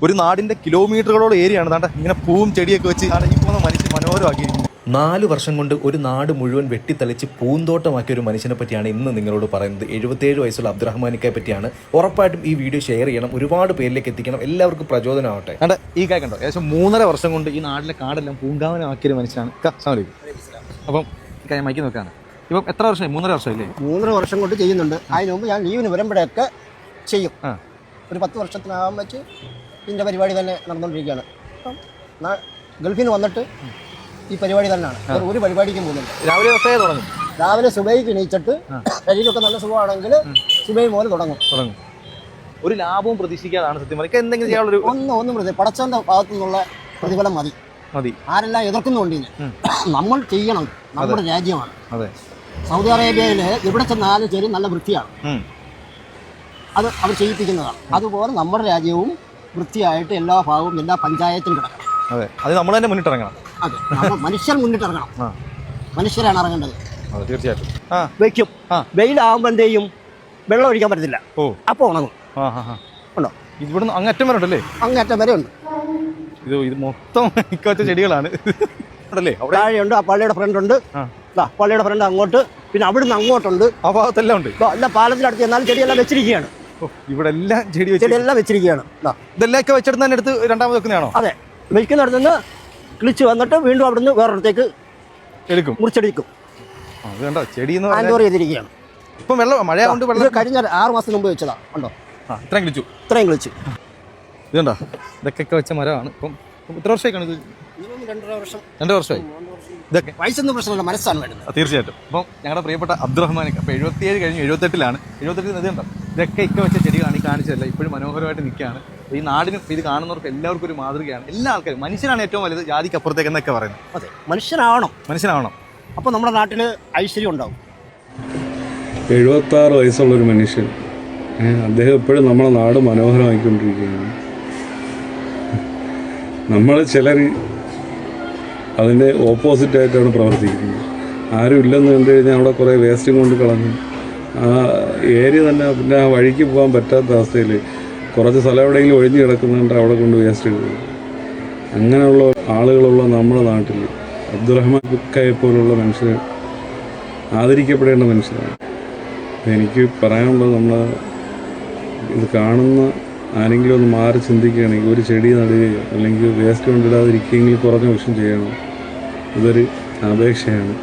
ഒരു നാടിൻ്റെ കിലോമീറ്ററുകളോളം ഏരിയയാണ് താണ്ട ഇങ്ങനെ പൂവും ചെടിയൊക്കെ വെച്ച് ഈ പോകുന്ന മനുഷ്യൻ മനോഹരമാക്കിയിരിക്കുന്നത്. 4 വർഷം കൊണ്ട് ഒരു നാട് മുഴുവൻ വെട്ടിത്തളിച്ച് പൂന്തോട്ടമാക്കിയ ഒരു മനുഷ്യനെ പറ്റിയാണ് ഇന്ന് നിങ്ങളോട് പറയുന്നത്. 77 വയസ്സുള്ള അബ്ദുറഹ്മാനിക്കയെ പറ്റിയാണ്. ഉറപ്പായിട്ടും ഈ വീഡിയോ ഷെയർ ചെയ്യണം, ഒരുപാട് പേരിലേക്ക് എത്തിക്കണം, എല്ലാവർക്കും പ്രചോദനമാവട്ടെ. കണ്ട ഈ കായ കണ്ടോ, ഏകദേശം 3.5 വർഷം കൊണ്ട് ഈ നാട്ടിലെ കാടെല്ലാം പൂങ്കാവനമാക്കിയൊരു മനുഷ്യനാണ്. അപ്പം ഈ കാര്യം മൈക്ക് നോക്കാണ്. ഇപ്പം എത്ര വർഷമായി? 3.5 വർഷമല്ലേ? 3.5 വർഷം കൊണ്ട് ചെയ്യുന്നുണ്ട്. അതിന് മുമ്പ് ഞാൻ ലീവിന് വരുമ്പോഴൊക്കെ ചെയ്യും. ഒരു 10 വർഷത്തിനകം വെച്ച് ഇതിൻ്റെ പരിപാടി തന്നെ നടന്നുകൊണ്ടിരിക്കുകയാണ്. അപ്പം ഗൾഫിൽ നിന്ന് വന്നിട്ട് ഈ പരിപാടി തന്നെയാണ്, ഒരു പരിപാടിക്കും പോകുന്നുണ്ട്. രാവിലെ സുബൈക്ക് എണീച്ചിട്ട് ശരീരമൊക്കെ നല്ല സുഖമാണെങ്കിൽ സുബൈ മുതൽ തുടങ്ങും. ഒരു ലാഭവും പ്രതീക്ഷിക്കാതാണ് സത്യം പറയുക. എന്തെങ്കിലും ചെയ്യാനുള്ളൊരു ഒന്നും പടച്ചവന്റെ ഭാഗത്തു നിന്നുള്ള പ്രതിഫലം മതി. ആരെല്ലാം എതിർക്കുന്നുണ്ട്, നമ്മൾ ചെയ്യണം. നമ്മുടെ രാജ്യമാണ്. സൗദി അറേബ്യയിൽ എവിടെ ചെന്നാലും ശരി നല്ല വൃത്തിയാണ്, അത് അവർ ചെയ്യിപ്പിക്കുന്നതാണ്. അതുപോലെ നമ്മുടെ രാജ്യവും വൃത്തിയായിട്ട് എല്ലാ ഭാഗവും എല്ലാ പഞ്ചായത്തിലും കിടക്കണം. അത് നമ്മൾ തന്നെ മുന്നിട്ടിറങ്ങണം. അതെ, നമ്മൾ മനുഷ്യർ മുന്നിട്ടിറങ്ങണം. മനുഷ്യരാണ് ഇറങ്ങേണ്ടത്. തീർച്ചയായിട്ടും വെക്കും. വെയിലാകുമ്പോൾ എന്ത് ചെയ്യും? വെള്ളം ഒഴിക്കാൻ പറ്റത്തില്ല, അപ്പോൾ ഉണങ്ങും. ഉണ്ടോ? ഇവിടുന്ന് അങ്ങറ്റം വരെ ഉണ്ടല്ലേ? അങ്ങറ്റം വരെ ഉണ്ട്. ഇത് മൊത്തം വെച്ച ചെടികളാണ്. താഴെയുണ്ട്, ആ പള്ളിയുടെ ഫ്രണ്ട് ഉണ്ട്. പള്ളിയുടെ ഫ്രണ്ട് അങ്ങോട്ട്, പിന്നെ അവിടുന്ന് അങ്ങോട്ടുണ്ട്. ആ ഭാഗത്തെല്ലാം ഉണ്ട്. എല്ലാ പാലത്തിനടുത്ത് ചെന്നാലും ചെടിയെല്ലാം വെച്ചിരിക്കുകയാണ്. ഇവിടെ എല്ലാം ചെടിയെല്ലാം വെച്ചിരിക്കുകയാണ്. ഇതെല്ലാം വെച്ചെടുത്ത് തന്നെ എടുത്ത് രണ്ടാമത് വെക്കുന്നതാണോ? അതെ, വെക്കുന്നിടത്ത് നിന്ന് കിളിച്ച് വന്നിട്ട് വീണ്ടും അവിടുന്ന് വേറൊരിടത്തേക്ക് എടുക്കും, മുറിച്ചെടുക്കും. ചെടി ചെയ്തിരിക്കുകയാണ്. ഇപ്പം വെള്ളം മഴയാകൊണ്ട് വെള്ളം കഴിഞ്ഞ 6 മാസം മുമ്പ് വെച്ചതാ. ഉണ്ടോ? ഇത്രയും കിളിച്ചു. ഇതുണ്ടോ, ഇതൊക്കെ വെച്ച മരമാണ്. ഇപ്പം എത്ര വർഷമായിക്കാണ് ഇത്? 2 വർഷമായി. ഇതൊക്കെ വയസ്സൊന്നും പ്രശ്നമല്ല, മനസ്സാണ് വേണ്ടത്. തീർച്ചയായിട്ടും. അപ്പം ഞങ്ങളുടെ പ്രിയപ്പെട്ട അബ്ദുറഹ്മാനിക്ക അപ്പോൾ 77 കഴിഞ്ഞ് 78-ലാണ്. 78 ഇത് കണ്ടോ, ഇതൊക്കെ വെച്ച ചെടികളാണ് ഈ കാണിച്ചതല്ല. ഇപ്പോഴും മനോഹരമായിട്ട് നിൽക്കുകയാണ്. ഈ നാടിനും ഇത് കാണുന്നവർക്ക് എല്ലാവർക്കും ഒരു മാതൃകയാണ്. എല്ലാ ആൾക്കാരും മനുഷ്യനാണ് ഏറ്റവും വലുത്, ജാതിക്ക് അപ്പുറത്തേക്ക് എന്നൊക്കെ പറയുന്നത്. അതെ, മനുഷ്യനാവണം. അപ്പോൾ നമ്മുടെ നാട്ടിൽ ഐശ്വര്യം ഉണ്ടാവും. 76 വയസ്സുള്ളൊരു മനുഷ്യൻ, അദ്ദേഹം ഇപ്പോഴും നമ്മളെ നാട് മനോഹരമായിക്കൊണ്ടിരിക്കുകയാണ്. നമ്മൾ ചിലർ അതിൻ്റെ ഓപ്പോസിറ്റായിട്ടാണ് പ്രവർത്തിക്കുന്നത്. ആരും ഇല്ലെന്ന് കണ്ടു കഴിഞ്ഞാൽ അവിടെ കുറേ വേസ്റ്റും കൊണ്ട് കളഞ്ഞു ആ ഏരിയ തന്നെ, പിന്നെ ആ വഴിക്ക് പോകാൻ പറ്റാത്ത അവസ്ഥയിൽ കുറച്ച് സ്ഥലം എവിടെയെങ്കിലും ഒഴിഞ്ഞു കിടക്കുന്നുണ്ട്, അവിടെ കൊണ്ട് വേസ്റ്റ് ഇടുക. അങ്ങനെയുള്ള ആളുകളുള്ള നമ്മുടെ നാട്ടിൽ അബ്ദുറഹ്മാൻ കുക്കയെ പോലുള്ള മനുഷ്യർ ആദരിക്കപ്പെടേണ്ട മനുഷ്യരാണ്. എനിക്ക് പറയാനുള്ളത്, നമ്മൾ ഇത് കാണുന്ന ആരെങ്കിലും ഒന്ന് മാറി ചിന്തിക്കുകയാണെങ്കിൽ ഒരു ചെടി നടുകയോ അല്ലെങ്കിൽ വേസ്റ്റ് കൊണ്ടിടാതിരിക്കുകയെങ്കിൽ കുറഞ്ഞ വിഷയം ചെയ്യണം. ഇതൊരു അപേക്ഷയാണ്.